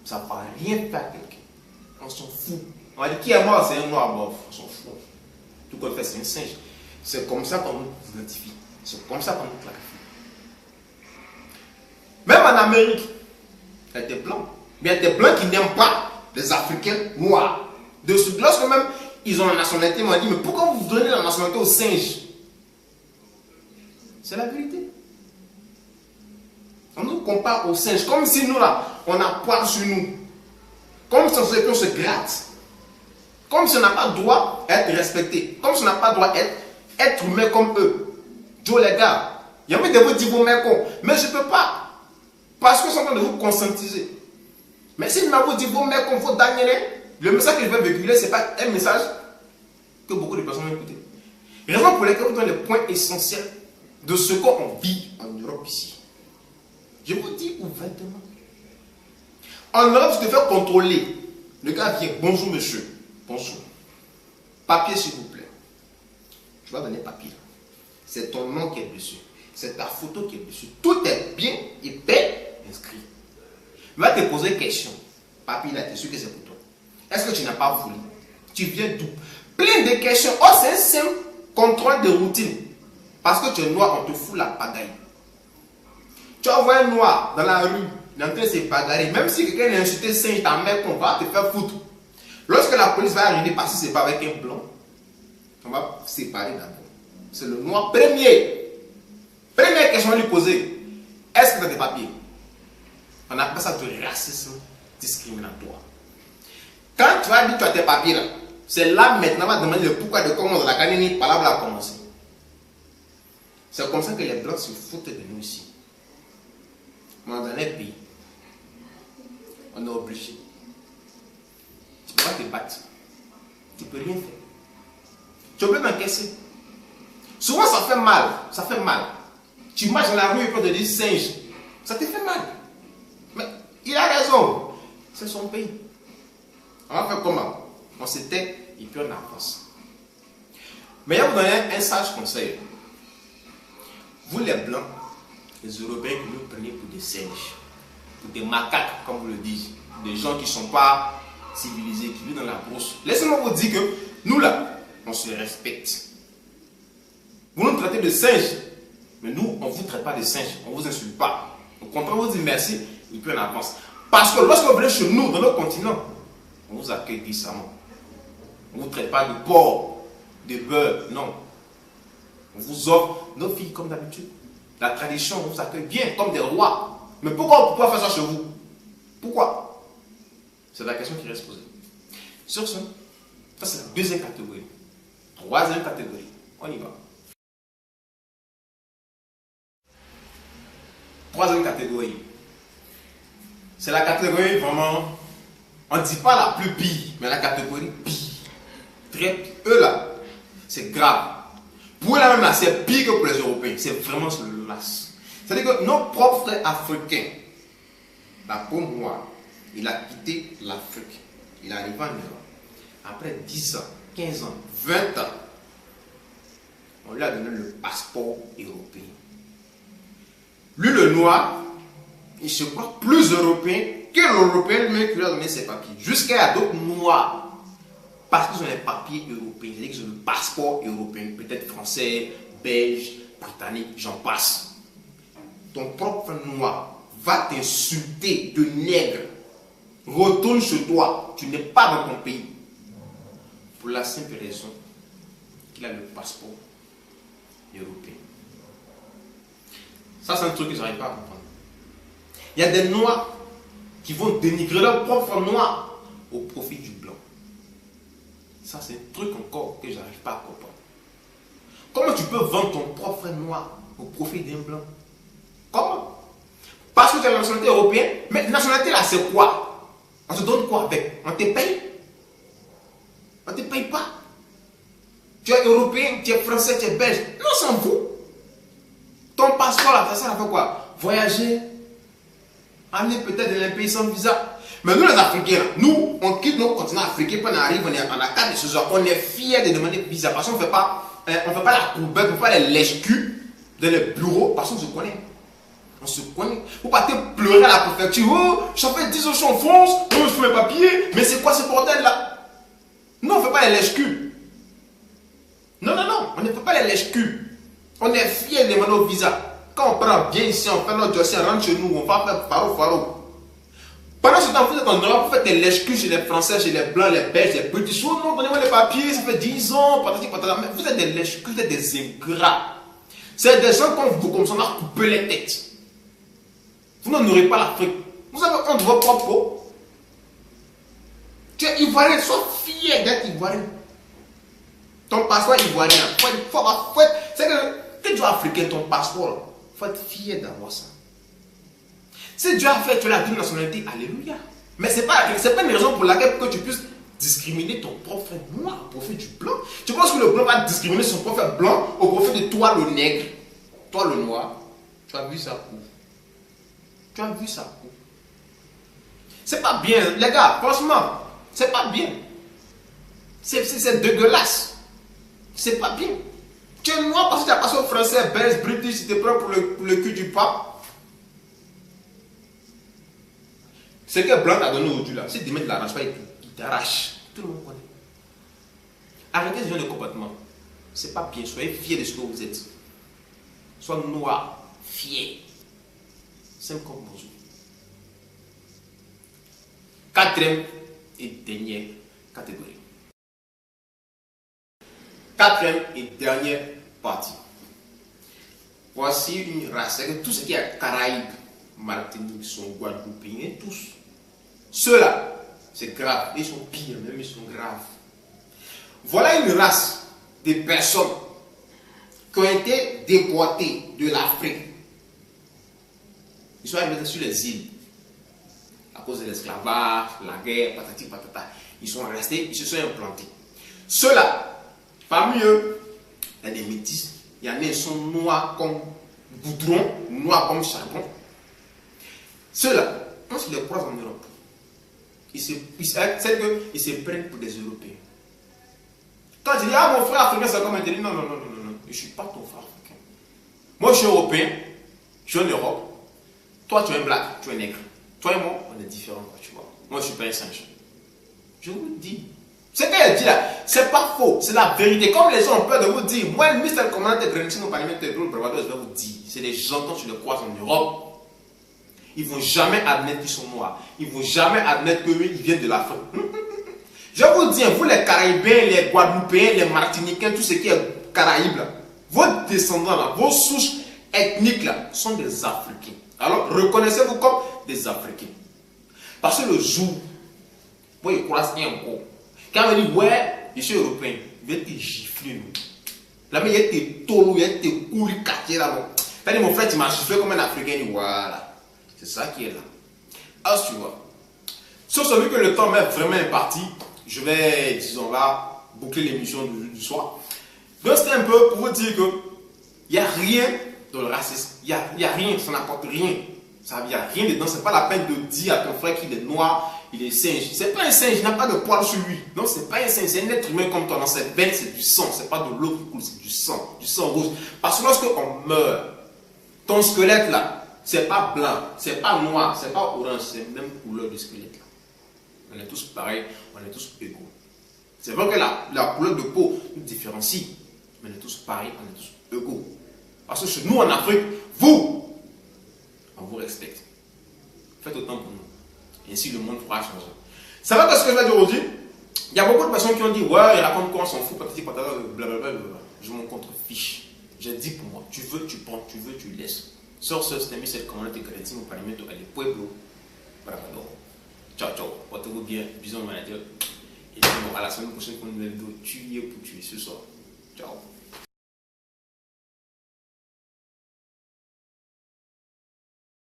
Ça ne va rien faire à quelqu'un. On s'en fout. On va dire qui est mort, c'est un noir mort. On s'en fout. Tout qu'on fait, c'est un singe. C'est comme ça qu'on nous identifie. C'est comme ça qu'on nous clarifie. Même en Amérique, il y a des blancs. Mais il y a des blancs qui n'aiment pas les Africains noirs. Lorsque même ils ont la nationalité, ils m'ont dit, mais pourquoi vous donnez la nationalité aux singes? C'est la vérité. On nous compare aux singes, comme si nous là, on a poil sur nous. Comme si on se gratte. Comme si on n'a pas le droit d'être respecté. Comme si on n'a pas le droit d'être humain comme eux. Joe les gars, il y a envie de vous dire vos mecs cons, mais je ne peux pas. Parce que je suis en train de vous conscientiser. Mais si je vous dis vos mecs cons, faut Daniel, le message que je vais véhiculer, ce n'est pas un message que beaucoup de personnes ont écouté. Raison pour laquelle je vous donne les points essentiels de ce qu'on vit en Europe ici. Je vous dis ouvertement. En Europe, tu te fais contrôler. Le gars vient, bonjour monsieur, bonjour. Papier s'il vous plaît. Tu vas donner papier. C'est ton nom qui est dessus. C'est ta photo qui est dessus. Tout est bien et bien inscrit. Il va te poser une question. Papier là, tu es sûr que c'est pour toi. Est-ce que tu n'as pas voulu? Tu viens d'où? Plein de questions. Oh, c'est un simple contrôle de routine. Parce que tu es noir, on te fout la pagaille. Tu vas voir un noir dans la rue, il est en train de se bagarrer. Même si quelqu'un a insulté singe, ta mère, on va te faire foutre. Lorsque la police va arriver, parce que ce n'est pas avec un blanc, on va séparer d'abord. C'est le noir premier. Première question à lui poser. Est-ce que tu as des papiers? On appelle ça du racisme discriminatoire. Quand tu vas dire que tu as tes papiers là, c'est là maintenant on va demander le pourquoi de comment la canine parole a commencé. C'est comme ça que les blancs se foutent de nous ici. Mais dans les pays, on est obligé. Tu ne peux pas te battre. Tu ne peux rien faire. Tu peux m'encaisser. Souvent ça fait mal. Ça fait mal. Tu marches dans la rue et tu te dis singe. Ça te fait mal. Mais il a raison. C'est son pays. On va faire comment? On se tait et puis on avance. Mais je vais vous donner un sage conseil. Vous les blancs, les Européens que vous prenez pour des singes, pour des macaques, comme vous le dites, des gens qui ne sont pas civilisés, qui vivent dans la brousse. Laissez-moi vous dire que nous là, on se respecte. Vous nous traitez de singes, mais nous, on ne vous traite pas de singes, on ne vous insulte pas. Au contraire, on vous dit merci et puis on avance. Parce que lorsque vous venez chez nous, dans notre continent, on vous accueille décemment. On ne vous traite pas de porc, de beurre, non. On vous offre nos filles comme d'habitude. La tradition, on vous accueille bien, comme des rois. Mais pourquoi faire ça chez vous? Pourquoi? C'est la question qui reste posée. Sur ce, ça c'est la deuxième catégorie. Troisième catégorie. On y va. Troisième catégorie. C'est la catégorie vraiment, on ne dit pas la plus pire, mais la catégorie pire. Très pire. Eux là, c'est grave. Pour eux là même là, c'est pire que pour les Européens. C'est vraiment sur le las. C'est-à-dire que nos propres frères africains, la peau noire, il a quitté l'Afrique. Il est arrivé en Europe. Après 10 ans, 15 ans, 20 ans, on lui a donné le passeport européen. Lui, le noir, il se croit plus européen que l'Européen lui-même qui lui a donné ses papiers. Jusqu'à d'autres noirs. Parce qu'ils ont les papiers européens, c'est-à-dire qu'ils ont le passeport européen, peut-être français, belge, britannique, j'en passe. Ton propre noir va t'insulter de nègre. Retourne chez toi, tu n'es pas dans ton pays. Pour la simple raison qu'il a le passeport européen. Ça, c'est un truc que je n'arrive pas à comprendre. Il y a des noirs qui vont dénigrer leur propre noir au profit du blanc. Ça, c'est un truc encore que je n'arrive pas à comprendre. Comment tu peux vendre ton propre noir au profit d'un blanc? Comment? Parce que tu as la nationalité européenne. Mais la nationalité là, c'est quoi? On te donne quoi avec? On te paye? On ne te paye pas? Tu es européen, tu es français, tu es belge. Non, on s'en fout. Ton passeport là, ça fait quoi? Voyager, aller peut-être dans les pays sans visa. Mais nous les Africains, nous, on quitte nos continents africains, puis on arrive, on a 4 de ce genre, on est fiers de demander visa. Parce qu'on ne fait pas la courbette, on ne fait pas les lèche-culs dans les bureaux, parce qu'on se connaît. On se cogne. Vous partez pleurer à la préfecture. Oh, ça fait 10 ans que je suis en France. Oh, je fais mes papiers. Mais c'est quoi ce bordel-là? Non, on ne fait pas les lèche-culs. Non, non, non. On ne fait pas les lèche-culs. On est fiers de demander au visa. Quand on prend bien ici, on fait notre dossier, on rentre chez nous, on va faire faro. Pendant ce temps, vous êtes en Europe, vous faites des lèche-culs chez les Français, chez les Blancs, les Belges, les British. Oh non, donnez-moi les papiers, ça fait 10 ans. Mais vous êtes des lèche-culs, vous êtes des ingrats. C'est des gens comme vous, comme ça, on a coupé les têtes. Vous n'honorez pas l'Afrique. Vous avez honte de votre propre peau. Tu es ivoirien, sois fier d'être ivoirien. Ton passeport ivoirien. C'est que tu es africain, ton passeport, il faut être fier d'avoir ça. Si Dieu a fait, tu as la double nationalité, alléluia. Mais ce n'est pas une raison pour laquelle que tu puisses discriminer ton propre frère noir au profit du blanc. Tu penses que le blanc va discriminer son propre frère blanc au profit de toi le nègre, toi le noir? Tu as vu ça où? Tu as vu ça où? C'est pas bien, les gars, franchement, c'est pas bien. C'est dégueulasse. C'est pas bien. Tu es noir parce que tu as passé au français, belge, british, tu te prends pour le cul du pape. Ce que Blanc a donné aujourd'hui là, si demain tu ne l'arranges pas, il t'arrache. Tout le monde connaît. Arrêtez ce genre de comportement. C'est pas bien. Soyez fiers de ce que vous êtes. Sois noir, fier. Simple comme bonjour. Quatrième et dernière catégorie. Quatrième et dernière partie. Voici une race. Tout ce qui est Caraïbes, Martinique, sont Guadeloupéens, tous. Ceux-là, c'est grave. Ils sont pires, même ils sont graves. Voilà une race de personnes qui ont été déportées de l'Afrique. Ils sont arrivés sur les îles à cause de l'esclavage, la guerre, patati patata. Ils sont restés, ils se sont implantés. Ceux-là, parmi eux, il y a des métis. Il y en a qui sont noirs comme goudron, noirs comme charbon. Ceux-là, quand je les croise en Europe, ils se prennent pour des Européens. Quand tu dis, ah mon frère africain, c'est comme un délit. Non, je ne suis pas ton frère africain. Moi, je suis européen, je suis en Europe. Toi, tu es un black, tu es nègre. Toi et moi, on est différents, tu vois. Moi, je ne suis pas un singe. Je vous le dis. Ce qu'elle dit là, c'est pas faux, c'est la vérité. Comme les gens ont peur de vous dire, moi, le Mr. Commandant de Greenwich, au Parlement de Bravado, je vais vous dire, c'est des gens quand tu les croises en Europe. Ils ne vont jamais admettre qu'ils sont noirs. Ils ne vont jamais admettre qu'ils viennent de l'Afrique. Je vous dis, vous les Caraïbes, les Guadeloupéens, les Martiniquais, tout ce qui est Caraïbes, là, vos descendants, là, vos souches ethniques là, sont des Africains. Alors, reconnaissez-vous comme des Africains. Parce que le jour, moi, je croise un gros. Quand on dit, ouais, je suis européen, il va te gifler, nous. Là, mais il y a tes taureaux, il y a tes coulis caqués là. T'as dit, mon frère, tu m'as giflé comme un Africain, voilà. C'est ça qui est là. Alors, tu vois. Sauf celui que le temps m'est vraiment imparti, je vais, disons là, boucler l'émission du soir. Donc, c'était un peu pour vous dire que il n'y a rien dans le racisme. Il n'y a rien, ça n'apporte rien. Il n'y a rien dedans. Ce n'est pas la peine de dire à ton frère qu'il est noir, il est singe. Ce n'est pas un singe, il n'a pas de poils sur lui. Non, ce n'est pas un singe, c'est un être humain comme toi. Dans cette veine, c'est du sang. Ce n'est pas de l'eau qui coule, c'est du sang rouge. Parce que lorsqu'on meurt, ton squelette là, c'est pas blanc, c'est pas noir, c'est pas orange, c'est la même couleur de squelette là. On est tous pareils, on est tous égaux. C'est vrai que la couleur de peau nous différencie, mais on est tous pareils, on est tous égaux. Parce que chez nous en Afrique, on vous respecte. Faites autant pour nous. Et ainsi le monde pourra changer. C'est vrai que ce que je vais dire aujourd'hui, il y a beaucoup de personnes qui ont dit, ouais, il raconte quoi, on s'en fout, patati patata, blablabla. Je m'en contrefiche. J'ai dit pour moi, tu veux, tu prends, tu veux, tu laisses. Sur ce, c'était Mr. Commandant de Greenwich, au Parlement de Pueblo. Bravado. Ciao, ciao. Portez-vous bien. Bisous, manager. Et à la semaine prochaine pour une nouvelle vidéo. Tuer pour tuer ce soir. Ciao.